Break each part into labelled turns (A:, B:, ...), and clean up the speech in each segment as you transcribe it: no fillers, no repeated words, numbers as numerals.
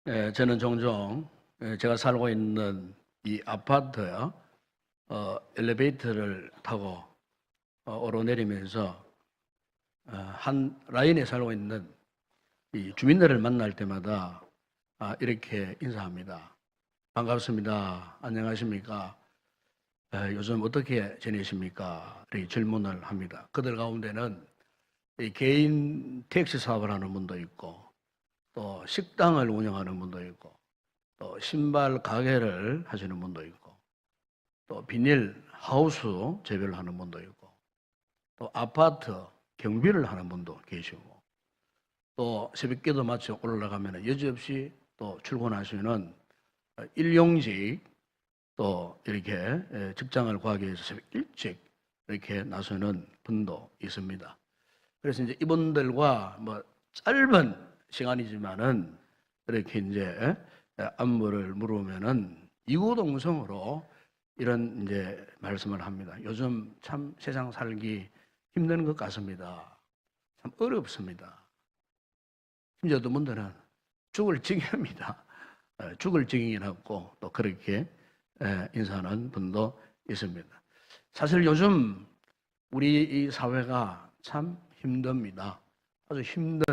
A: 저는 종종 제가 살고 있는 이 아파트요, 엘리베이터를 타고 오르내리면서 한 라인에 살고 있는 이 주민들을 만날 때마다 이렇게 인사합니다. 반갑습니다. 안녕하십니까? 요즘 어떻게 지내십니까? 이렇게 질문을 합니다. 그들 가운데는 이 개인 택시 사업을 하는 분도 있고, 또 식당을 운영하는 분도 있고, 또 신발 가게를 하시는 분도 있고, 또 비닐 하우스 재배를 하는 분도 있고, 또 아파트 경비를 하는 분도 계시고, 또 새벽기도 마치고 올라가면 여지없이 또 출근하시는 일용직, 또 이렇게 직장을 구하기 위해서 새벽 일찍 이렇게 나서는 분도 있습니다. 그래서 이제 이분들과 뭐 짧은 시간이지만은 이렇게 이제 안부를 물으면은 이구동성으로 이런 이제 말씀을 합니다. 요즘 참 세상 살기 힘든 것 같습니다. 참 어렵습니다. 심지어 어떤 분들은 죽을 지경입니다. 죽을 지경이라고 또 그렇게 인사하는 분도 있습니다. 사실 요즘 우리 이 사회가 참 힘듭니다. 아주 힘든,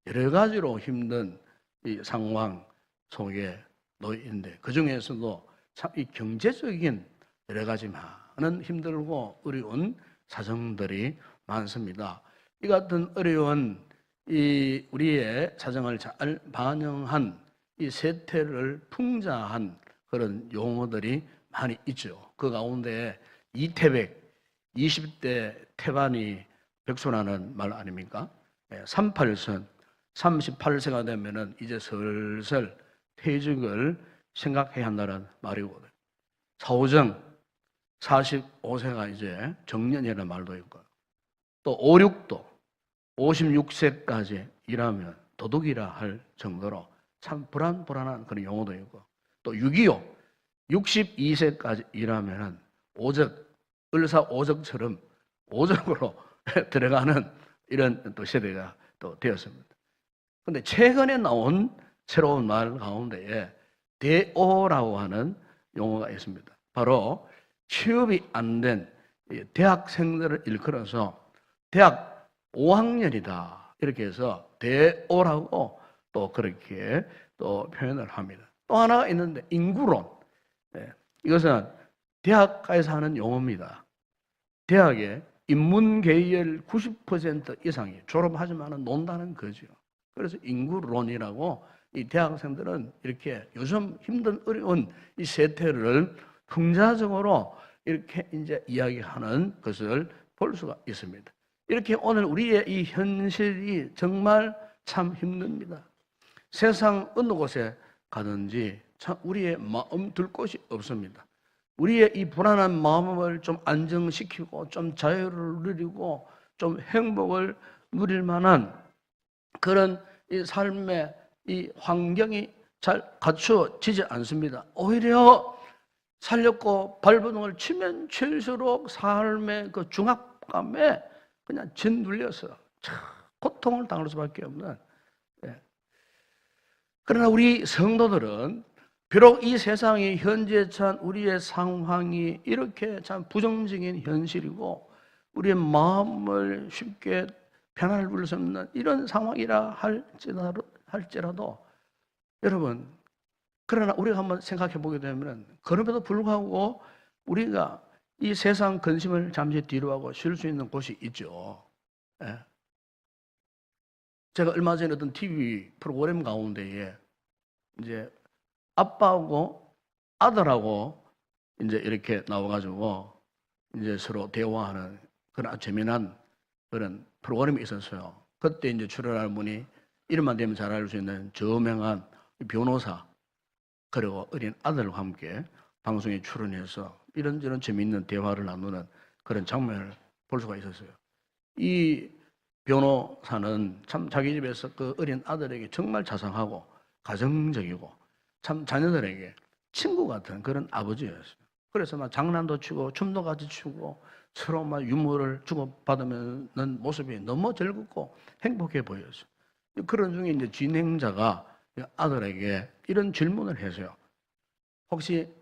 A: 여러 가지로 힘든 이 상황 속에 놓여 있는데, 그 중에서도 참 이 경제적인 여러 가지 많은 힘들고 어려운 사정들이 많습니다. 이 같은 어려운 이 우리의 사정을 잘 반영한 이 세태를 풍자한 그런 용어들이 많이 있죠. 그 가운데 이태백, 20대 태반이 백수라는 말 아닙니까? 38선, 38세가 되면은 이제 슬슬 퇴직을 생각해야 한다는 말이거든요. 사오정, 45세가 이제 정년이라는 말도 있고, 또 56도, 56세까지 일하면 도둑이라 할 정도로 참 불안한 그런 용어도 있고, 또 625, 62세까지 일하면은 오적, 을사 오적처럼 오적으로 들어가는 이런 또 세대가 또 되었습니다. 근데 최근에 나온 새로운 말 가운데에 대오라고 하는 용어가 있습니다. 바로 취업이 안 된 대학생들을 일컬어서 대학 5학년이다 이렇게 해서 대오라고 또 그렇게 또 표현을 합니다. 또 하나가 있는데 인구론. 이것은 대학가에서 하는 용어입니다. 대학에 인문계열 90% 이상이 졸업하지만 논다는 거죠. 그래서 인구론이라고 이 대학생들은 이렇게 요즘 힘든 어려운 이 세태를 풍자적으로 이렇게 이제 이야기하는 것을 볼 수가 있습니다. 이렇게 오늘 우리의 이 현실이 정말 참 힘듭니다. 세상 어느 곳에 가든지 참 우리의 마음 둘 곳이 없습니다. 우리의 이 불안한 마음을 좀 안정시키고 좀 자유를 누리고 좀 행복을 누릴 만한 그런 이 삶의 이 환경이 잘 갖춰지지 않습니다. 오히려 살렵고 발버둥을 치면 칠수록 삶의 그 중압감에 그냥 짓눌려서 고통을 당할 수밖에 없는. 그러나 우리 성도들은 비록 이 세상이 현재 참 우리의 상황이 이렇게 참 부정적인 현실이고 우리의 마음을 쉽게 편안을 부를 수 없는 이런 상황이라 할지라도 여러분, 그러나 우리가 한번 생각해 보게 되면 그럼에도 불구하고 우리가 이 세상 근심을 잠시 뒤로 하고 쉴 수 있는 곳이 있죠. 제가 얼마 전에 어떤 TV 프로그램 가운데에 이제 아빠하고 아들하고 이제 이렇게 나와가지고 이제 서로 대화하는 그런 아주 재미난 그런 프로그램이 있었어요. 그때 이제 출연할 분이 이름만 되면 잘 알 수 있는 저명한 변호사 그리고 어린 아들과 함께 방송에 출연해서 이런저런 재미있는 대화를 나누는 그런 장면을 볼 수가 있었어요. 이 변호사는 참 자기 집에서 그 어린 아들에게 정말 자상하고 가정적이고 참 자녀들에게 친구 같은 그런 아버지였어요. 그래서 막 장난도 치고 춤도 같이 추고 서로 막 유머를 주고받으는 모습이 너무 즐겁고 행복해 보였어요. 그런 중에 이제 진행자가 아들에게 이런 질문을 했어요. 혹시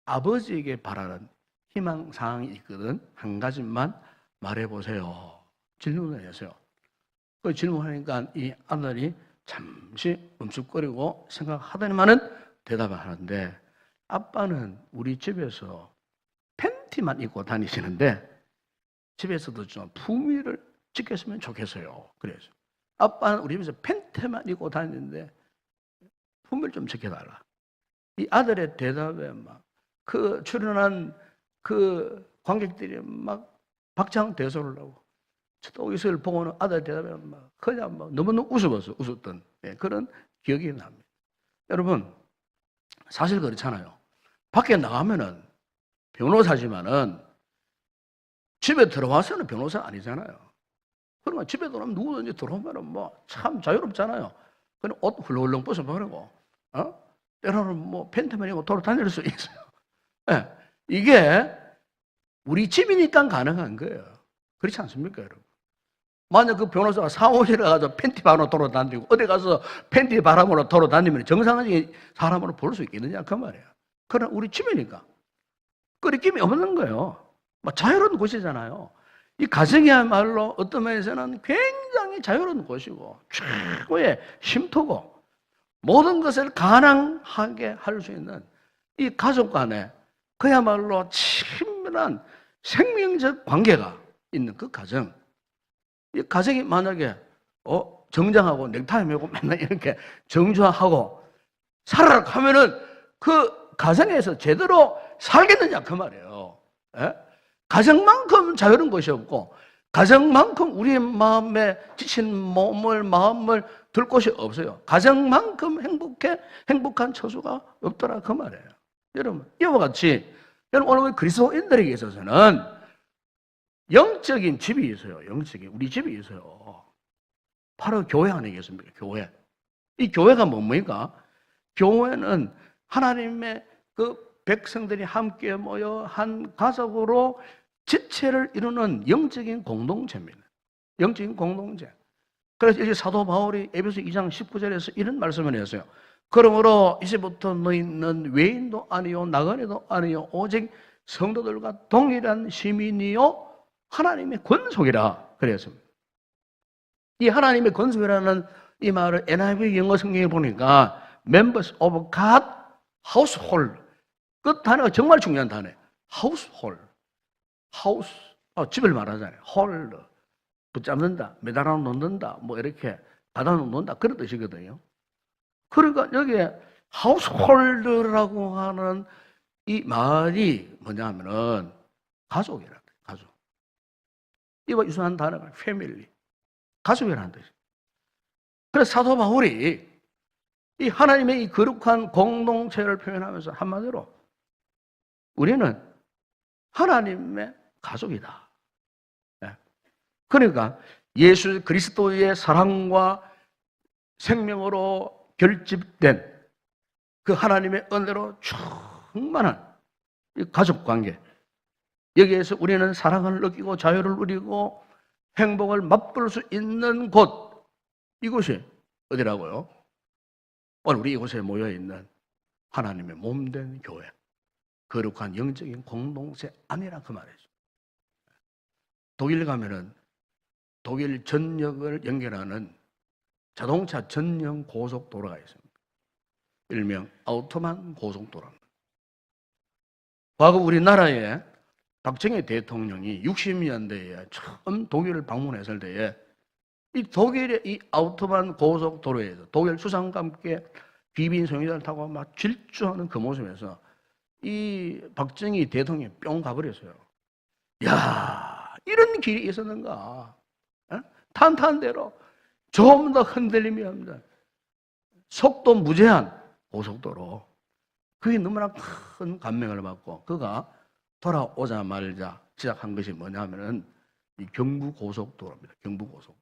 A: 아버지에게 바라는 희망사항이 있거든. 한 가지만 말해보세요. 질문을 했어요. 그 질문하니까 이 아들이 잠시 멈칫거리고 생각하더니만은 대답을 하는데, 아빠는 우리 집에서 팬티만 입고 다니시는데 집에서도 좀 품위를 지켰으면 좋겠어요. 그래서 아빠는 우리 집에서 팬티만 입고 다니는데 품위를 좀 지켜달라. 이 아들의 대답에 막 그 출연한 그 관객들이 막 박장대소를 하고, 또 이것을 보고는 아들 대답에 막 그냥 막 너무너무 웃었던 그런 기억이 납니다. 여러분, 사실 그렇잖아요. 밖에 나가면은 변호사지만은 집에 들어와서는 변호사 아니잖아요. 그러면 집에 들어오면 누구든지 들어오면은 뭐 참 자유롭잖아요. 그냥 옷 훌렁훌렁 벗어버리고, 때로는 뭐 팬티만 입고 돌아다닐 수 있어요. 네. 이게 우리 집이니까 가능한 거예요. 그렇지 않습니까, 여러분? 만약 그 변호사가 사무실에 가서 팬티 바람으로 돌아다니고 어디 가서 팬티 바람으로 돌아다니면 정상적인 사람으로 볼 수 있겠느냐 그 말이에요. 그러나 우리 집이니까 끄리낌이 없는 거예요. 뭐 자유로운 곳이잖아요. 이 가정이야말로 어떤 면에서는 굉장히 자유로운 곳이고 최고의 쉼터고 모든 것을 가능하게 할 수 있는 이 가족 간에 그야말로 친밀한 생명적 관계가 있는 그 가정. 이 가정이 만약에 정장하고 넥타이 메고 맨날 이렇게 정주하고 살아라 하면은 그 가정에서 제대로 살겠느냐 그 말이에요. 예? 가정만큼 자유로운 것이 없고 가정만큼 우리의 마음에 지친 마음을 들 곳이 없어요. 가정만큼 행복한 처소가 없더라 그 말이에요. 여러분, 이와 같이 여러분 오늘 그리스도인들에게 있어서는 영적인 집이 있어요. 영적인 우리 집이 있어요. 바로 교회 아니겠습니까? 교회. 이 교회가 뭡니까? 교회는 하나님의 그 백성들이 함께 모여 한 가족으로 지체를 이루는 영적인 공동체입니다. 영적인 공동체. 그래서 이제 사도 바울이 에베소 2장 19절에서 이런 말씀을 했어요. 그러므로 이제부터 너희는 외인도 아니요 나그네도 아니요 오직 성도들과 동일한 시민이요 하나님의 권속이라 그랬습니다. 이 하나님의 권속이라는 이 말을 NIV 영어 성경에 보니까 members of God household, 그 단어가 정말 중요한 단어예요. household, house, 집을 말하잖아요. hold, 붙잡는다, 매달아 놓는다, 뭐 이렇게 받아 놓는다 그런 뜻이거든요. 그러니까 여기에 household라고 하는 이 말이 뭐냐면은 가족이라는 거예요. 가족. 이와 유사한 단어가 family, 가족이라는 뜻이에요. 그래서 사도 바울이 이 하나님의 이 거룩한 공동체를 표현하면서 한마디로 우리는 하나님의 가족이다. 그러니까 예수 그리스도의 사랑과 생명으로 결집된 그 하나님의 은혜로 충만한 이 가족 관계, 여기에서 우리는 사랑을 느끼고 자유를 누리고 행복을 맛볼 수 있는 곳, 이곳이 어디라고요? 오늘 우리 이곳에 모여있는 하나님의 몸된 교회, 거룩한 영적인 공동체 아니라 그 말이죠. 독일 가면은 독일 전역을 연결하는 자동차 전용 고속도로가 있습니다. 일명 아우토반 고속도로입니다. 과거 우리나라에 박정희 대통령이 60년대에 처음 독일을 방문했을 때에 이 독일의 이 아우토반 고속도로에서 독일 수상과 함께 귀빈 성의자를 타고 막 질주하는 그 모습에서 이 박정희 대통령이 뿅 가버렸어요. 야, 이런 길이 있었는가? 탄탄대로 좀 더 흔들림이 없는 속도 무제한 고속도로. 그게 너무나 큰 감명을 받고 그가 돌아오자마자 시작한 것이 뭐냐면은 이 경부고속도로입니다. 경부고속도로.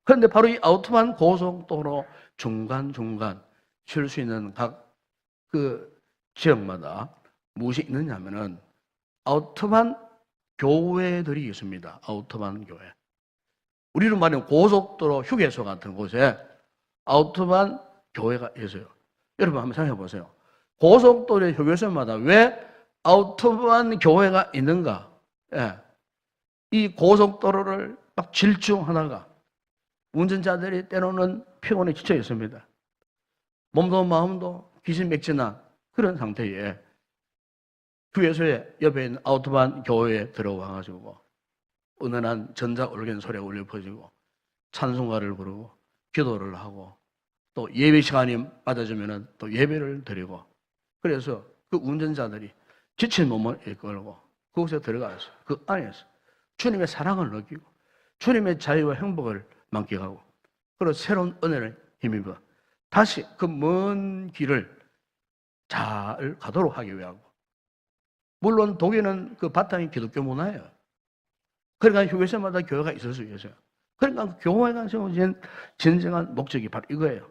A: 그런데 바로 이 아우토반 고속도로 중간중간 쉴 수 있는 각 그 지역마다 무엇이 있느냐면은 아우토반 교회들이 있습니다. 아우토반 교회. 우리로 말하면 고속도로 휴게소 같은 곳에 아우토반 교회가 있어요. 여러분 한번 생각해 보세요. 고속도로의 휴게소마다 왜 아우토반 교회가 있는가? 예. 이 고속도로를 막 질주하다가 운전자들이 때로는 피곤에 지쳐 있습니다. 몸도 마음도 기진맥진한 그런 상태에 휴게소에 옆에 있는 아우토반 교회에 들어와가지고 은은한 전자올겐 소리가 울려 퍼지고 찬송가를 부르고 기도를 하고 또 예배 시간이 맞아지면 또 예배를 드리고 그래서 그 운전자들이 지친 몸을 이끌고 그곳에 들어가서 그 안에서 주님의 사랑을 느끼고 주님의 자유와 행복을 만끽하고 그리고 새로운 은혜를 힘입어 다시 그 먼 길을 잘 가도록 하기 위하고 물론 독일은 그 바탕이 기독교 문화예요. 그러니까 휴게소마다 교회가 있을 수 있어요. 그러니까 교회가 세워진 진정한 목적이 바로 이거예요.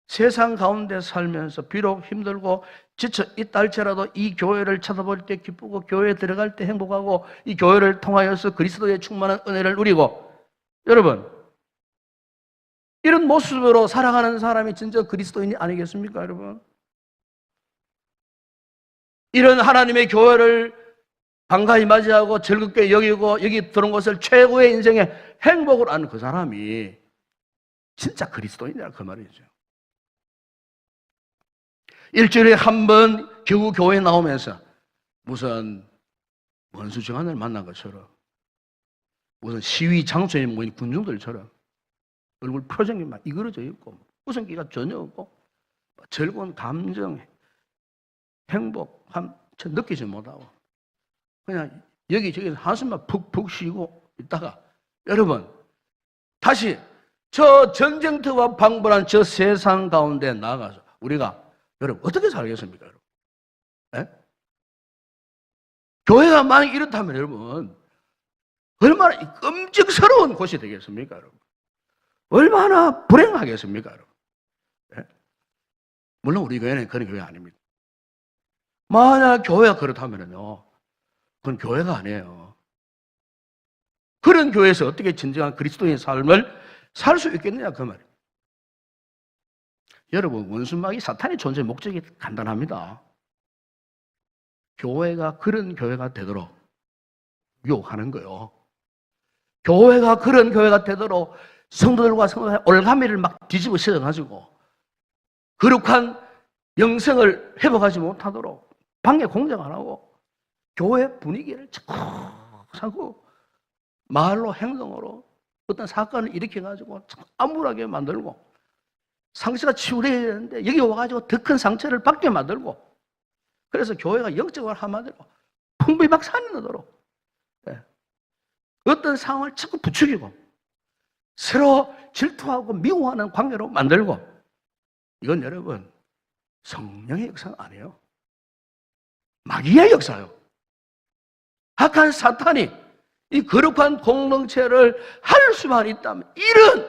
A: 세상 가운데 살면서 비록 힘들고 지쳐 있다 할지라도 이 교회를 쳐다볼 때 기쁘고 교회에 들어갈 때 행복하고 이 교회를 통하여서 그리스도의 충만한 은혜를 누리고 여러분 이런 모습으로 살아가는 사람이 진짜 그리스도인이 아니겠습니까 여러분? 이런 하나님의 교회를 반가이 맞이하고 즐겁게 여기고 여기 들어온 것을 최고의 인생의 행복을 아는 그 사람이 진짜 그리스도인이라 그 말이죠. 일주일에 한 번 겨우 교회에 나오면서 무슨 원수정한을 만난 것처럼 무슨 시위 장소에 모인 군중들처럼 얼굴 표정이 막 이그러져 있고 웃음기가 전혀 없고 즐거운 감정, 행복함 느끼지 못하고 그냥 여기저기서 한숨만 푹푹 쉬고 있다가 여러분 다시 저 전쟁터와 방불한 저 세상 가운데 나가서 우리가 여러분 어떻게 살겠습니까? 여러분? 에? 교회가 만약 이렇다면 여러분 얼마나 끔찍스러운 곳이 되겠습니까? 여러분? 얼마나 불행하겠습니까? 여러분? 에? 물론 우리 교회는 그런 교회 아닙니다. 만약 교회가 그렇다면요 그건 교회가 아니에요. 그런 교회에서 어떻게 진정한 그리스도의 삶을 살 수 있겠느냐 그 말이에요. 여러분 원수마귀 사탄의 존재 목적이 간단합니다. 교회가 그런 교회가 되도록 유혹하는 거예요. 교회가 그런 교회가 되도록 성도들과 성도들의 올가미를 막 뒤집어 씌워가지고 거룩한 영성을 회복하지 못하도록 방해 공작 안 하고 교회 분위기를 자꾸 자꾸 말로 행동으로 어떤 사건을 일으켜가지고 암울하게 만들고 상처가 치유해야 되는데 여기 와가지고 더 큰 상처를 받게 만들고 그래서 교회가 영적으로 한마디로 풍비박 산나도록 어떤 상황을 자꾸 부추기고 서로 질투하고 미워하는 관계로 만들고 이건 여러분 성령의 역사가 아니에요. 마귀의 역사예요. 악한 사탄이 이 거룩한 공동체를 할 수만 있다면 이런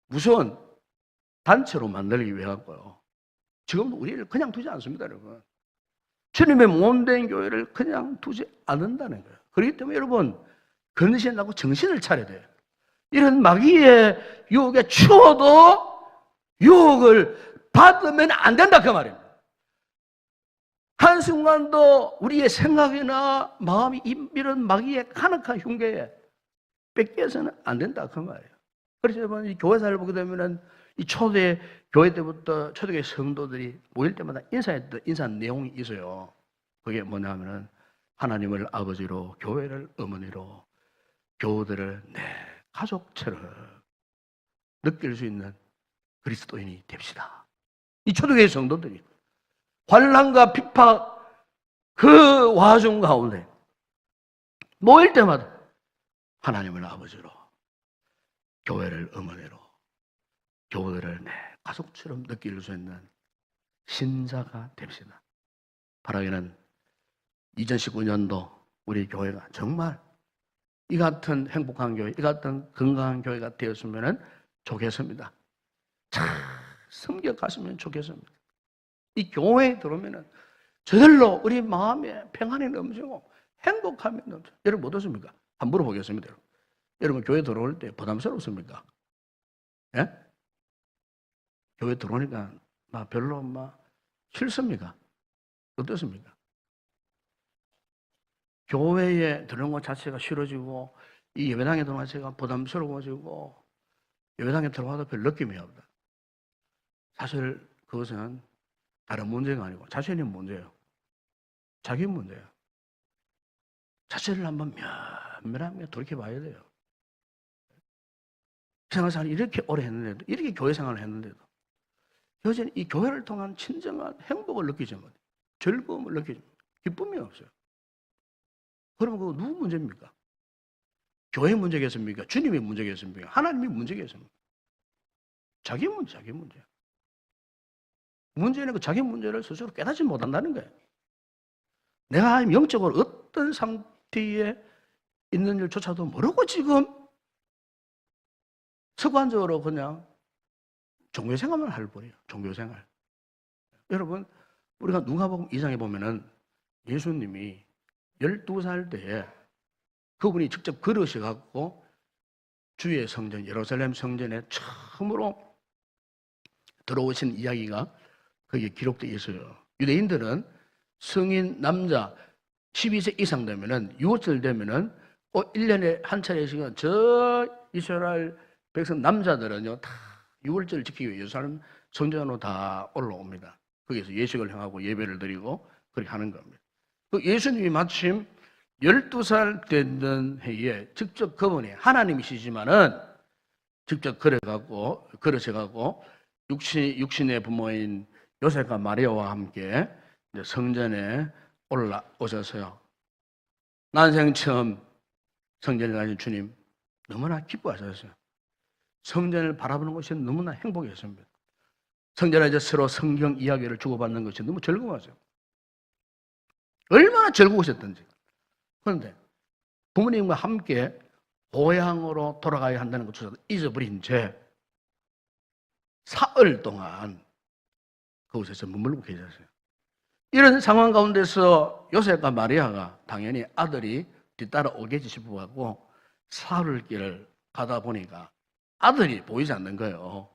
A: 무서운 단체로 만들기 위해 갖고요. 지금도 우리를 그냥 두지 않습니다, 여러분. 주님의 몸된 교회를 그냥 두지 않는다는 거예요. 그렇기 때문에 여러분 건신하고 정신을 차려야 돼요. 이런 마귀의 유혹에 추워도 유혹을 받으면 안 된다 그 말입니다. 한순간도 우리의 생각이나 마음이 이런 마귀의 간악한 흉계에 뺏겨서는 안 된다 그 말이에요. 그래서 여러분 이 교회사를 보게 되면은 이 초대 교회 때부터 초대교회 성도들이 모일 때마다 인사했던 인사 내용이 있어요. 그게 뭐냐면은 하나님을 아버지로 교회를 어머니로 교우들을 내 가족처럼 느낄 수 있는 그리스도인이 됩시다. 이 초대교회 성도들이 환난과 핍박 그 와중 가운데 모일 때마다 하나님을 아버지로 교회를 어머니로 교우들을 내 가족처럼 느낄 수 있는 신자가 됩시다. 바라기는 2019년도 우리 교회가 정말 이 같은 행복한 교회, 이 같은 건강한 교회가 되었으면 좋겠습니다. 잘 섬겨갔으면 좋겠습니다. 이 교회에 들어오면 저절로 우리 마음에 평안이 넘치고 행복함이 넘치고 여러분 어떻습니까? 한번 물어보겠습니다. 여러분 교회 들어올 때 부담스럽습니까? 예? 교회 들어오니까 막 별로 막 싫습니까? 어떻습니까? 교회에 들어오는 것 자체가 싫어지고 이 예배당에 들어오는 것 자체가 부담스러워지고 예배당에 들어와도 별 느낌이 없다. 사실 그것은 다른 문제가 아니고 자신의 문제예요. 자기 문제예요. 자신을 한번 면밀하게 돌이켜봐야 돼요. 생활생활을 이렇게 오래 했는데도, 이렇게 교회 생활을 했는데도 여전히 이 교회를 통한 진정한 행복을 느끼지 못해요. 즐거움을 느끼지 못해요. 기쁨이 없어요. 그러면 그거 누구 문제입니까? 교회 문제겠습니까? 주님의 문제겠습니까? 하나님의 문제겠습니까? 자기 문제, 자기 문제. 문제는 그 자기 문제를 스스로 깨닫지 못한다는 거예요. 내가 영적으로 어떤 상태에 있는 일조차도 모르고 지금 습관적으로 그냥 종교생활만 할 뿐이에요. 종교생활. 여러분, 우리가 누가복음 2장에 보면은 예수님이 12살 때에 그분이 직접 걸으셔갖고 주의 성전, 예루살렘 성전에 처음으로 들어오신 이야기가 거기에 기록되어 있어요. 유대인들은 성인 남자 12세 이상 되면은 6월 되면은 꼭 1년에 한 차례씩은 저 이스라엘 백성 남자들은요 다 6월절 지키기 위해 예루살렘 성전으로 다 올라옵니다. 거기서 예식을 행하고 예배를 드리고 그렇게 하는 겁니다. 그 예수님이 마침 12살 되는 해에 직접 그분이 하나님이시지만은 직접 걸으셔가고 육신의 부모인 요셉과 마리아와 함께 성전에 올라오셔서요. 난생 처음 성전에 가신 주님 너무나 기뻐하셨어요. 성전을 바라보는 것이 너무나 행복했습니다. 성전에서 서로 성경 이야기를 주고받는 것이 너무 즐거웠어요. 얼마나 즐거우셨던지. 그런데 부모님과 함께 고향으로 돌아가야 한다는 것조차도 잊어버린 채 사흘 동안 그곳에서 머물고 계셨어요. 이런 상황 가운데서 요셉과 마리아가 당연히 아들이 뒤따라 오겠지 싶어하고 사흘길을 가다 보니까 아들이 보이지 않는 거예요.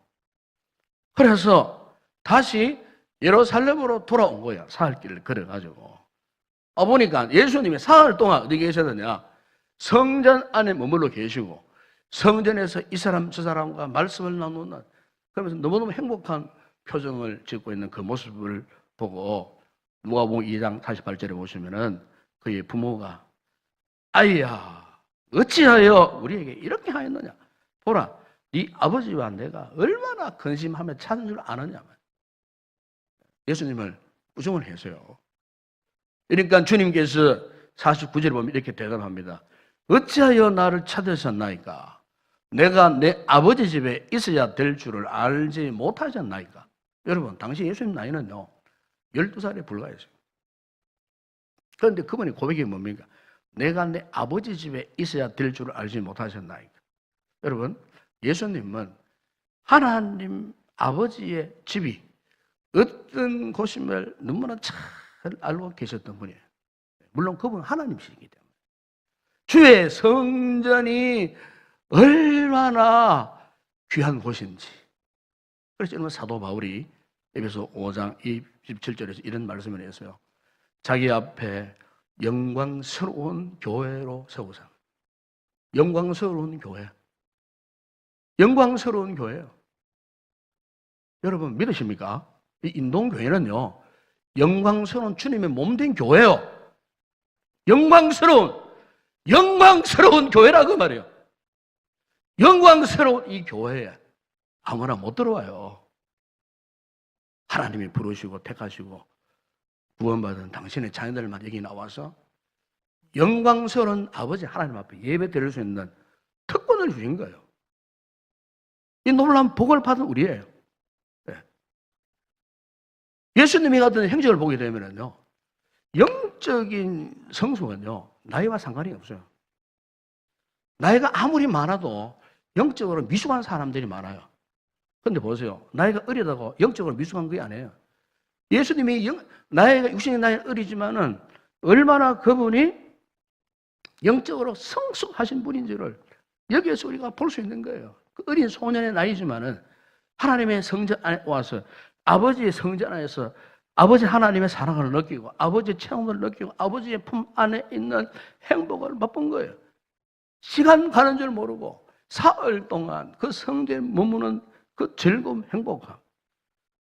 A: 그래서 다시 예루살렘으로 돌아온 거야. 사흘길을 걸어가지고. 보니까 예수님이 사흘 동안 어디 계셨느냐? 성전 안에 머물러 계시고 성전에서 이 사람 저 사람과 말씀을 나누는 그러면서 너무너무 행복한 표정을 짓고 있는 그 모습을 보고 누가복음 2장 48절에 보시면은 그의 부모가 아이야 어찌하여 우리에게 이렇게 하였느냐? 보라 네 아버지와 내가 얼마나 근심하며 찾은 줄 아느냐? 예수님을 부정을 했어요. 그러니까 주님께서 49절에 보면 이렇게 대답합니다. 어찌하여 나를 찾으셨나이까? 내가 내 아버지 집에 있어야 될 줄을 알지 못하셨나이까? 여러분, 당시 예수님 나이는요, 12살에 불과했어요. 그런데 그분의 고백이 뭡니까? 내가 내 아버지 집에 있어야 될 줄을 알지 못하셨나이까? 여러분, 예수님은 하나님 아버지의 집이 어떤 곳임을 너무나 잘 알고 계셨던 분이에요. 물론 그분은 하나님이시기 때문에. 주의 성전이 얼마나 귀한 곳인지. 그래서 여러분 사도 바울이 에베소 5장 27절에서 이런 말씀을 했어요. 자기 앞에 영광스러운 교회로 세우사. 영광스러운 교회. 영광스러운 교회예요. 여러분 믿으십니까? 이 인동교회는요. 영광스러운 주님의 몸된 교회예요. 영광스러운 교회라고 말해요. 영광스러운 이 교회에 아무나 못 들어와요. 하나님이 부르시고 택하시고 구원받은 당신의 자녀들만 여기 나와서 영광스러운 아버지 하나님 앞에 예배 드릴 수 있는 특권을 주신 거예요. 이 놀라운 복을 받은 우리예요. 네. 예수님이 같은 행적을 보게 되면요, 영적인 성숙은요 나이와 상관이 없어요. 나이가 아무리 많아도 영적으로 미숙한 사람들이 많아요. 그런데 보세요. 나이가 어리다고 영적으로 미숙한 게 아니에요. 예수님이 나이가 육신의 나이는 어리지만은 얼마나 그분이 영적으로 성숙하신 분인지를 여기에서 우리가 볼 수 있는 거예요. 그 어린 소년의 나이지만은 하나님의 성전 안에 와서 아버지의 성전 안에서 아버지 하나님의 사랑을 느끼고 아버지의 체험을 느끼고 아버지의 품 안에 있는 행복을 맛본 거예요. 시간 가는 줄 모르고 사흘 동안 그 성전에 머무는 그 즐거움, 행복함.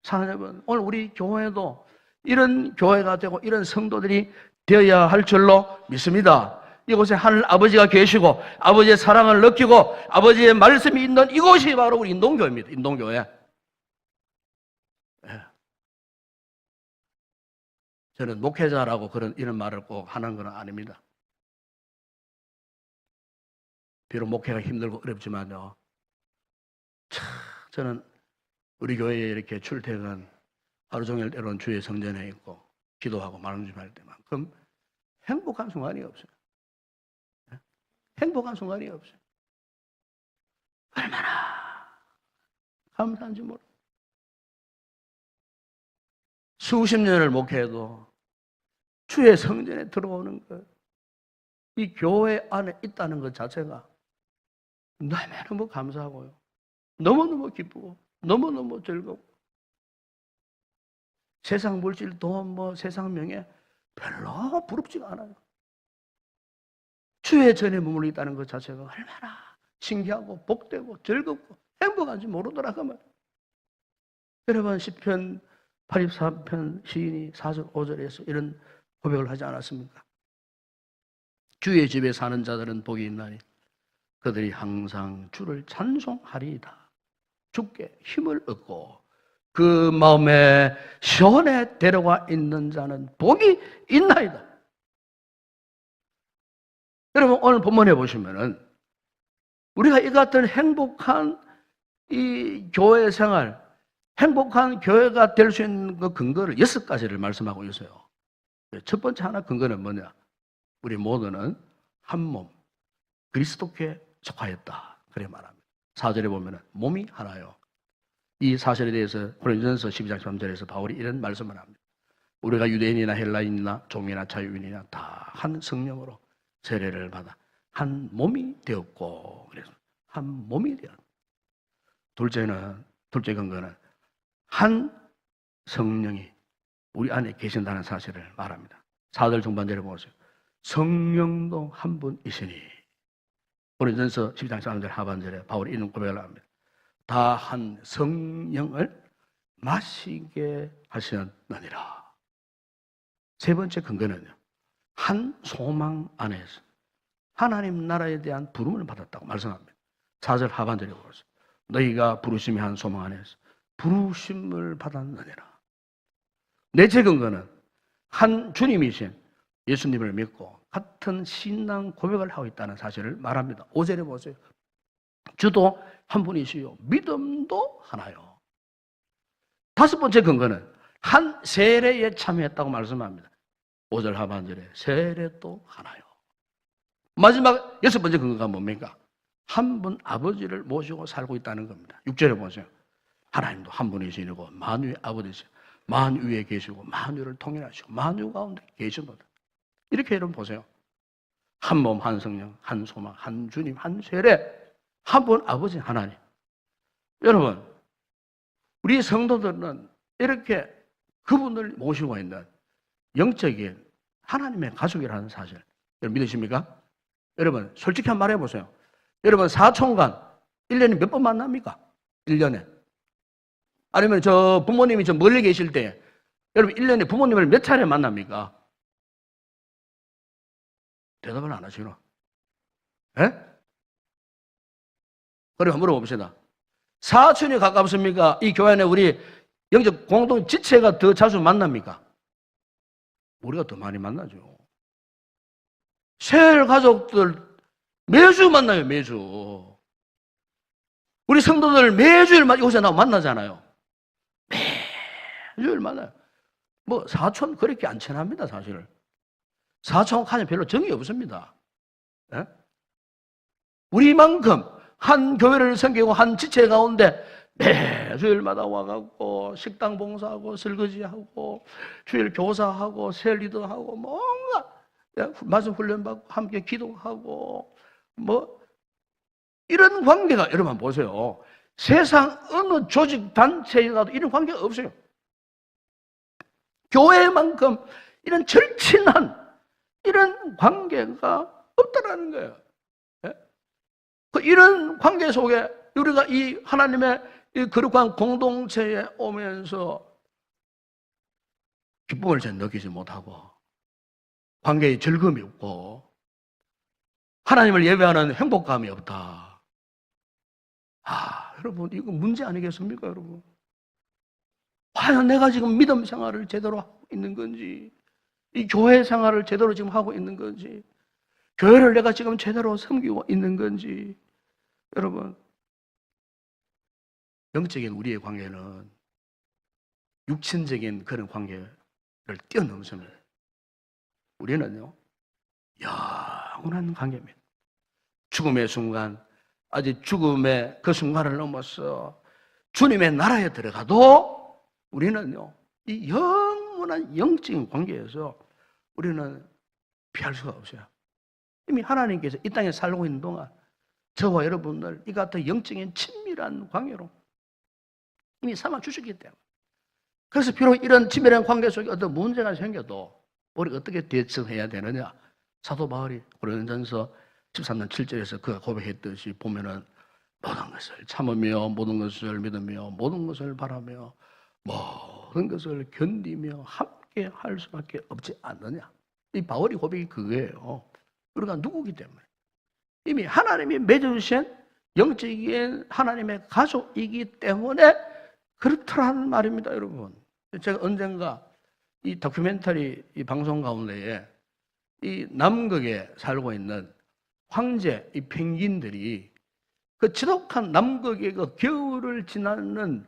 A: 사랑하는 여러분, 오늘 우리 교회도 이런 교회가 되고 이런 성도들이 되어야 할 줄로 믿습니다. 이곳에 하늘 아버지가 계시고 아버지의 사랑을 느끼고 아버지의 말씀이 있는 이곳이 바로 우리 인동교회입니다. 인동교회. 예. 저는 목회자라고 이런 말을 꼭 하는 건 아닙니다. 비록 목회가 힘들고 어렵지만요. 저는 우리 교회에 이렇게 출퇴근 하루 종일 때로는 주의 성전에 있고 기도하고 말씀 할 때만큼 행복한 순간이 없어요. 행복한 순간이 없어요. 얼마나 감사한지 모르. 수십 년을 목회해도 주의 성전에 들어오는 것, 이 교회 안에 있다는 것 자체가 너무너무 감사하고요. 너무너무 기쁘고 너무너무 즐겁고 세상 물질, 돈, 세상 명예 별로 부럽지가 않아요. 주의 전에 머물러 있다는 것 자체가 얼마나 신기하고 복되고 즐겁고 행복한지 모르더라 그 말. 여러분 시편 84편 시인이 4절 5절에서 이런 고백을 하지 않았습니까? 주의 집에 사는 자들은 복이 있나니 그들이 항상 주를 찬송하리이다. 주께 힘을 얻고 그 마음에 시온에 데려가 있는 자는 복이 있나이다. 여러분 오늘 본문에 보시면은 우리가 이 같은 행복한 이 교회 생활, 행복한 교회가 될 수 있는 그 근거를 6가지를 말씀하고 있어요. 첫 번째 하나 근거는 뭐냐? 우리 모두는 한 몸, 그리스도께 속하였다. 그래 말합니다. 4절에 보면은 몸이 하나요. 이 사실에 대해서 고린도전서 12장 3절에서 바울이 이런 말씀을 합니다. 우리가 유대인이나 헬라인이나 종이나 자유인이나 다 한 성령으로 세례를 받아 한 몸이 되었고, 그래서 한 몸이 되었다. 둘째 근거는 한 성령이 우리 안에 계신다는 사실을 말합니다. 4절 중반절에 보세요. 성령도 한 분이시니. 고린도전서 12장 3절 하반절에 바울이 이런 고백을 합니다. 다 한 성령을 마시게 하셨느니라. 세 번째 근거는요. 한 소망 안에서 하나님 나라에 대한 부름을 받았다고 말씀합니다. 4절 하반절에 보세요. 너희가 부르심의 한 소망 안에서 부르심을 받았느니라. 넷째 근거는 한 주님이신 예수님을 믿고 같은 신앙 고백을 하고 있다는 사실을 말합니다. 5절에 보세요. 주도 한 분이시요 믿음도 하나요. 다섯 번째 근거는 한 세례에 참여했다고 말씀합니다. 5절 하반절에 세례도 하나요. 마지막 여섯 번째 근거가 뭡니까? 한 분 아버지를 모시고 살고 있다는 겁니다. 6절에 보세요. 하나님도 한 분이시고 만유의 아버지시고 만유에 계시고 만유를 통일하시고 만유 가운데 계시노라. 이렇게 여러분 보세요. 한 몸, 한 성령, 한 소망, 한 주님, 한 세례, 한 분 아버지 하나님. 여러분, 우리 성도들은 이렇게 그분을 모시고 있는 영적인 하나님의 가족이라는 사실 여러분 믿으십니까? 여러분 솔직히 한 말 해보세요. 여러분 사촌간 1년에 몇 번 만납니까? 1년에. 아니면 저 부모님이 저 멀리 계실 때 여러분 1년에 부모님을 몇 차례 만납니까? 대답을 안 하시나? 예? 그래 한번 물어봅시다. 사촌이 가깝습니까? 이 교회 안에 우리 영적 공동 지체가 더 자주 만납니까? 우리가 더 많이 만나죠. 셀 가족들 매주 만나요, 매주. 우리 성도들 매주일 이곳에 나와 만나잖아요. 매주일 만나요. 뭐 사촌 그렇게 안 친합니다, 사실. 사촌하면 별로 정이 없습니다. 예? 우리만큼 한 교회를 섬기고 한 지체 가운데 매주일마다 와갖고 식당 봉사하고 설거지하고 주일 교사하고 셀리더하고 뭔가 말씀 훈련받고 함께 기도하고 뭐 이런 관계가 여러분 보세요. 세상 어느 조직 단체에 가도 이런 관계가 없어요. 교회만큼 이런 절친한 이런 관계가 없다라는 거예요. 예? 이런 관계 속에 우리가 이 하나님의 이 거룩한 공동체에 오면서 기쁨을 잘 느끼지 못하고 관계에 즐거움이 없고 하나님을 예배하는 행복감이 없다. 여러분 이거 문제 아니겠습니까, 여러분? 과연 내가 지금 믿음 생활을 제대로 하고 있는 건지, 이 교회 생활을 제대로 지금 하고 있는 건지, 교회를 내가 지금 제대로 섬기고 있는 건지, 여러분, 영적인 우리의 관계는 육신적인 그런 관계를 뛰어넘습니다. 우리는요, 영원한 관계입니다. 죽음의 순간, 아직 죽음의 그 순간을 넘어서 주님의 나라에 들어가도 우리는요, 이 영원한 영적인 관계에서 우리는 피할 수가 없어요. 이미 하나님께서 이 땅에 살고 있는 동안 저와 여러분들 이 같은 영적인 친밀한 관계로 이미 삼아 주셨기 때문에, 그래서 비록 이런 친밀한 관계 속에 어떤 문제가 생겨도 우리가 어떻게 대처해야 되느냐? 사도 바울이 고린도전서 13장 7절에서 그가 고백했듯이 보면은 모든 것을 참으며 모든 것을 믿으며 모든 것을 바라며 모든 것을 견디며 함께 할 수밖에 없지 않느냐? 이 바울이 고백이 그거예요. 우리가 누구기 때문에 이미 하나님이 맺어주신 영적인 하나님의 가족이기 때문에 그렇더라는 말입니다, 여러분. 제가 언젠가 이 다큐멘터리 이 방송 가운데에 이 남극에 살고 있는 황제 이 펭귄들이 그 지독한 남극의 그 겨울을 지나는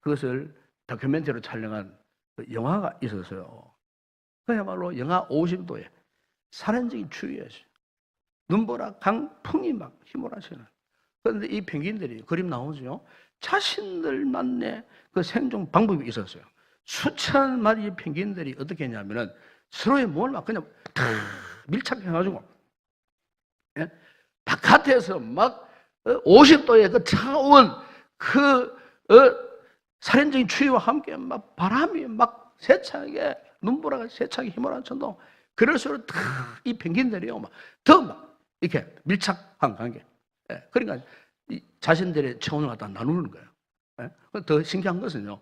A: 그것을 다큐멘터리로 촬영한 그 영화가 있었어요. 그야말로 영하 50도에 살인적인 추위였어요. 눈보라 강풍이 막 휘몰아치는. 그런데 이 펭귄들이 그림 나오죠. 자신들만의 그 생존 방법이 있었어요. 수천 마리의 펭귄들이 어떻게 했냐면은 서로의 몸을 막 그냥 밀착해가지고, 예? 바깥에서 막 50도의 그 차가운 그 살인적인 추위와 함께 막 바람이 막 세차게 눈보라가 세차게 휘몰아쳐도 그럴수록 이 펭귄들이요 더 막 이렇게 밀착한 관계. 예, 그러니까 이 자신들의 체온을 갖다 나누는 거예요. 예? 더 신기한 것은요,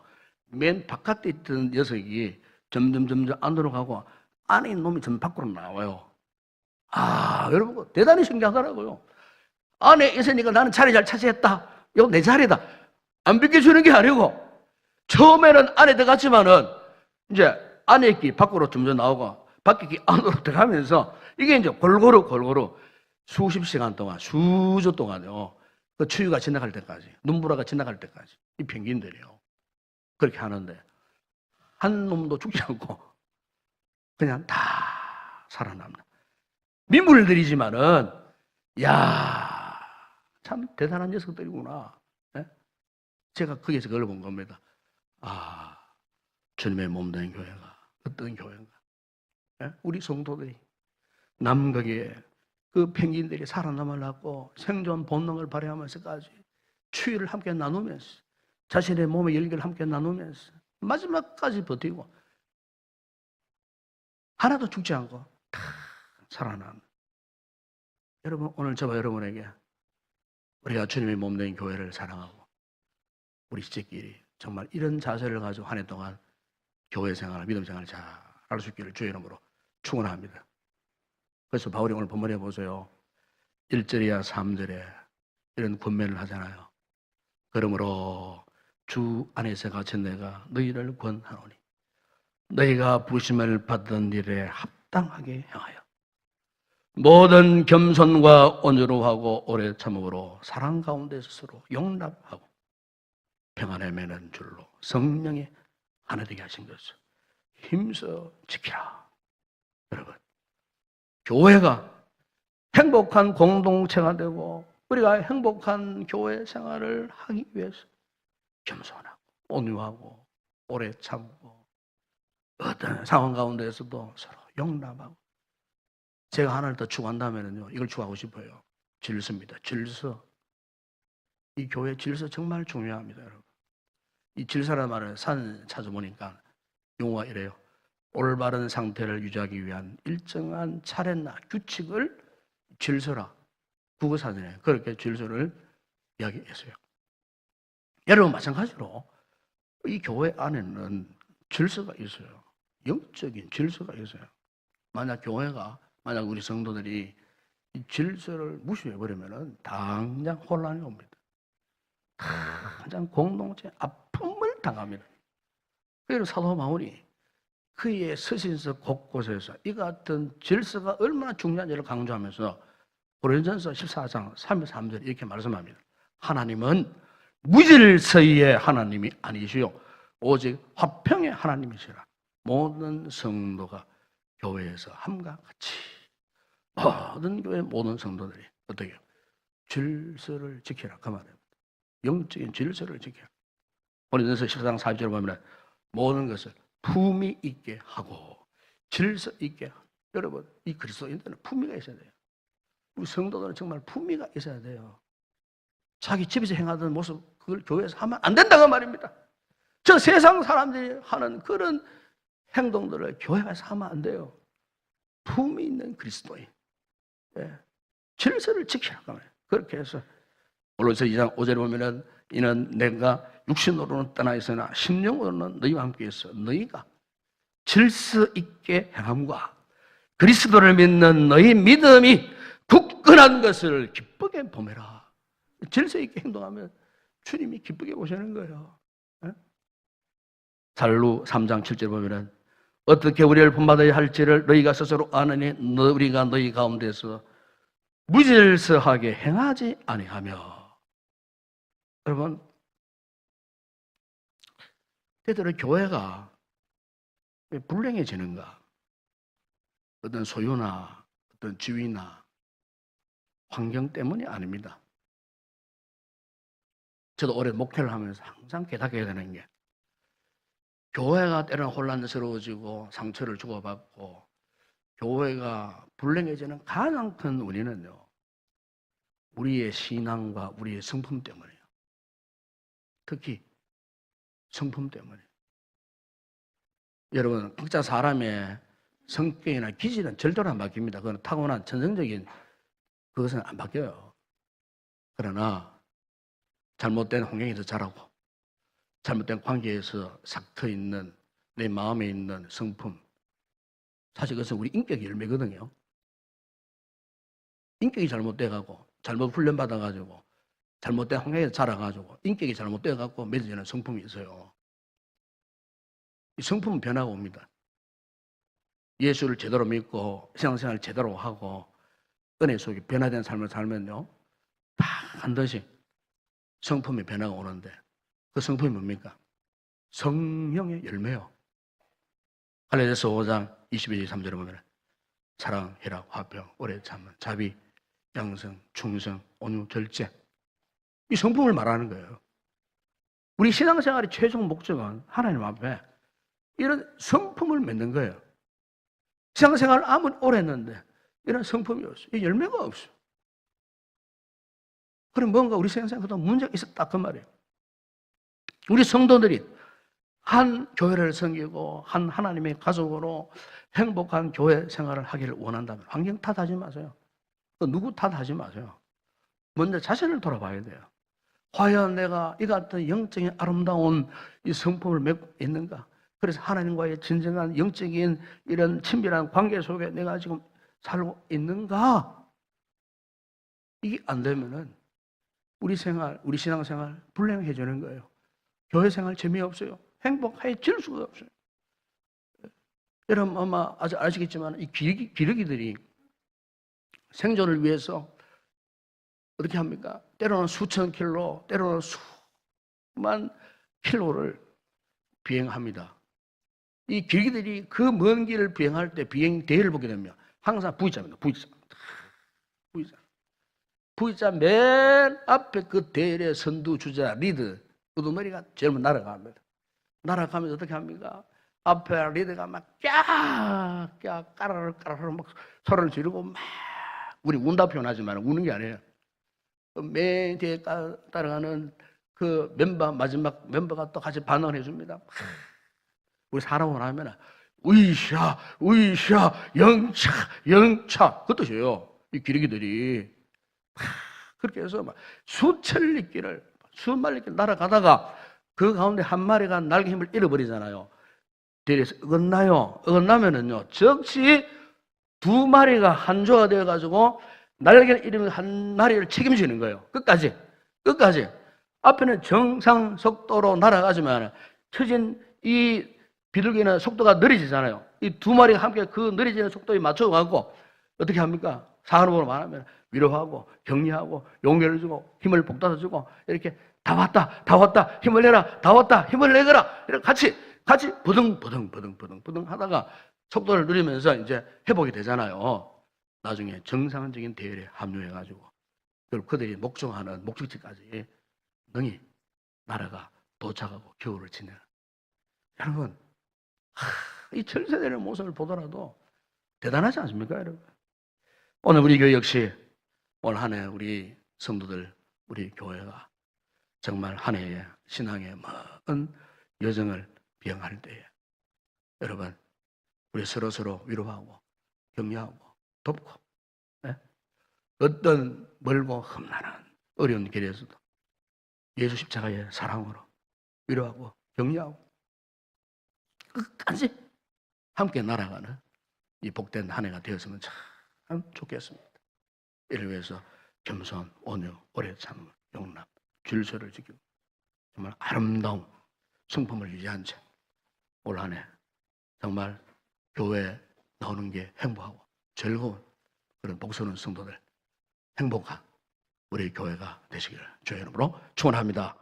A: 맨 바깥에 있던 녀석이 점점 안으로 가고 안에 있는 놈이 점 밖으로 나와요. 여러분 대단히 신기하더라고요. 안에 있으니까 나는 자리 잘 차지했다. 이거 내 자리다. 안 비켜주는 게 아니고 처음에는 안에 들어갔지만은 이제 안에 있기 밖으로 점점 나오고 밖에 있기 안으로 들어가면서 이게 이제 골고루 수십 시간 동안 수주 동안요 그 추위가 지나갈 때까지 눈보라가 지나갈 때까지 이 펭귄들이요 그렇게 하는데 한 놈도 죽지 않고 그냥 다 살아납니다. 민물들이지만은 참 대단한 녀석들이구나. 네? 제가 거기서 그걸 본 겁니다. 주님의 몸된 교회가 어떤 교회인가? 네? 우리 성도들이 남극에 그 펭귄들이 살아남으려고 생존 본능을 발휘하면서까지 추위를 함께 나누면서 자신의 몸의 열기를 함께 나누면서 마지막까지 버티고 하나도 죽지 않고 다 살아남. 여러분 오늘 저와 여러분에게 우리가 주님의 몸된 교회를 사랑하고 우리 지체끼리 정말 이런 자세를 가지고 한 해 동안 교회 생활, 믿음 생활을 잘 할 수 있기를 주의 이름으로 축원합니다. 그래서 바울이 오늘 본문에 보세요. 1절이야 3절에 이런 권면을 하잖아요. 그러므로 주 안에서 갇힌 내가 너희를 권하노니 너희가 부르심을 받던 일에 합당하게 행하여 모든 겸손과 온유로하고 오래 참음으로 사랑 가운데서 서로 용납하고 평안에 매는 줄로 성령이 하나 되게 하신 것을 힘써 지키라. 여러분 교회가 행복한 공동체가 되고 우리가 행복한 교회 생활을 하기 위해서 겸손하고 온유하고 오래 참고 어떤 상황 가운데에서도 서로 용납하고 제가 하나를 더 추구한다면요 이걸 추구하고 싶어요. 질서입니다. 질서. 이 교회 질서 정말 중요합니다, 여러분. 이 질서라는 말을 산 찾아보니까 용어가 이래요. 올바른 상태를 유지하기 위한 일정한 차례나 규칙을 질서라. 국어사전에 그렇게 질서를 이야기했어요. 여러분 마찬가지로 이 교회 안에는 질서가 있어요. 영적인 질서가 있어요. 만약 우리 성도들이 이 질서를 무시해버리면 당장 혼란이 옵니다. 당장 공동체 아픔을 당합니다. 그래서 사도 바울이 그의 서신서 곳곳에서 이 같은 질서가 얼마나 중요한지를 강조하면서 고린도전서 14장 3절 이렇게 말씀합니다. 하나님은 무질서의 하나님이 아니시요 오직 화평의 하나님이시라. 모든 성도가 교회에서 함과 같이 모든 교회 모든 성도들이 어떻게 해요? 질서를 지키라 그 말입니다. 영적인 질서를 지키라. 고린도전서 14장 4절을 보면 모든 것을 품위 있게 하고 질서 있게 하고. 여러분 이 그리스도인들은 품위가 있어야 돼요. 우리 성도들은 정말 품위가 있어야 돼요. 자기 집에서 행하던 모습 그걸 교회에서 하면 안 된다고 말입니다. 저 세상 사람들이 하는 그런 행동들을 교회에서 하면 안 돼요. 품위 있는 그리스도인. 예. 질서를 지키라고 말해요. 그렇게 해서 골로새 2장 5절에 보면은 이는 내가 육신으로는 떠나 있으나 심령으로는 너희와 함께 있어 너희가 질서 있게 행함과 그리스도를 믿는 너희 믿음이 굳건한 것을 기쁘게 보매라. 질서 있게 행동하면 주님이 기쁘게 보시는 거예요. 살루 3장 7절 보면은 어떻게 우리를 본받아야 할지를 너희가 스스로 아느니 우리가 너희 가운데서 무질서하게 행하지 아니하며. 여러분 때때로 교회가 왜 불행해지는가? 어떤 소유나 어떤 지위나 환경 때문이 아닙니다. 저도 오래 목회를 하면서 항상 깨닫게 되는 게 교회가 때로는 혼란스러워지고 상처를 주고받고 교회가 불행해지는 가장 큰 원인은요, 우리의 신앙과 우리의 성품 때문이에요. 특히 성품 때문에. 여러분 각자 사람의 성격이나 기질은 절대로 안 바뀝니다. 그건 타고난 천성적인 그것은 안 바뀌어요. 그러나 잘못된 환경에서 자라고 잘못된 관계에서 싹 트여 있는 내 마음에 있는 성품, 사실 그것은 우리 인격의 열매거든요. 인격이 잘못돼가고 잘못 훈련받아가지고 잘못된 환경에서 자라가지고 인격이 잘못돼가고 맺어지는 성품이 있어요. 이 성품은 변화가 옵니다. 예수를 제대로 믿고 신앙생활을 제대로 하고 은혜 속에 변화된 삶을 살면요, 반드시 성품의 변화가 오는데 그 성품이 뭡니까? 성령의 열매요. 갈라디아서 5장 22, 23절에 보면 사랑, 희락, 화평, 오래 참음, 자비, 양성, 충성, 온유, 절제. 이 성품을 말하는 거예요. 우리 신앙생활의 최종 목적은 하나님 앞에 이런 성품을 맺는 거예요. 신앙생활을 아무리 오래 했는데 이런 성품이 없어요. 이 열매가 없어요. 그럼 뭔가 우리 신앙생활에도 문제가 있었다 그 말이에요. 우리 성도들이 한 교회를 섬기고 한 하나님의 가족으로 행복한 교회 생활을 하기를 원한다면 환경 탓하지 마세요. 또 누구 탓하지 마세요. 먼저 자신을 돌아봐야 돼요. 과연 내가 이 같은 영적인 아름다운 이 성품을 맺고 있는가? 그래서 하나님과의 진정한 영적인 이런 친밀한 관계 속에 내가 지금 살고 있는가? 이게 안 되면은 우리 생활, 우리 신앙생활 불행해지는 거예요. 교회 생활 재미없어요. 행복해질 수가 없어요. 여러분 아마 아주 아시겠지만 이 기러기들이 생존을 위해서 어떻게 합니까? 때로는 수천 킬로, 때로는 수만 킬로를 비행합니다. 이 기러기들이 그 먼 길을 비행할 때 비행 대회를 보게 되면 항상 V자입니다. V자 맨 앞에 그 대회 선두 주자 리드 우두머리가 제일 먼저 날아갑니다. 날아가면서 어떻게 합니까? 앞에 리드가 막 깍깍 까르르 막 소리를 지르고 막 우리 운다 표현하지만 우는 게 아니에요. 맨 뒤에 따라가는 그 마지막 멤버가 또 같이 반응을 해줍니다. 우리 살아오고 나면 으이샤 영차 그 뜻이에요. 이 기러기들이 그렇게 해서 막 수만 리길 날아가다가 그 가운데 한 마리가 날개 힘을 잃어버리잖아요. 대리에서 어긋나면은요 즉시 두 마리가 한 조가 되어가지고 날개를 잃은 한 마리를 책임지는 거예요. 끝까지 앞에는 정상 속도로 날아가지만 처진 이 비둘기는 속도가 느려지잖아요. 이 두 마리가 함께 그 느려지는 속도에 맞춰가고 어떻게 합니까? 상으로 말하면 위로하고 격려하고 용기를 주고 힘을 북돋아주고 이렇게 다 왔다 힘을 내라 다 왔다 힘을 내거라 이렇게 같이 부둥 하다가 속도를 누리면서 이제 회복이 되잖아요. 나중에 정상적인 대열에 합류해가지고 그들이 목적하는 목적지까지 능히 나라가 도착하고 겨울을 지내는. 여러분, 이 철새되는 모습을 보더라도 대단하지 않습니까, 여러분? 오늘 우리 교회 역시 올 한 해 우리 성도들, 우리 교회가 정말 한 해의 신앙의 먼 여정을 비행할 때에 여러분, 우리 서로 위로하고 격려하고 돕고, 네? 어떤 멀고 험난한 어려운 길에서도 예수 십자가의 사랑으로 위로하고 격려하고 끝까지 함께 날아가는 이 복된 한 해가 되었으면 참 좋겠습니다. 이를 위해서 겸손, 온유, 오래 참음, 용납, 질서를 지키고 정말 아름다운 성품을 유지한 채 올 한 해 정말 교회에 나오는 게 행복하고 즐거운 그런 복스러운 성도들, 행복한 우리 교회가 되시기를 주의 이름으로 축원합니다.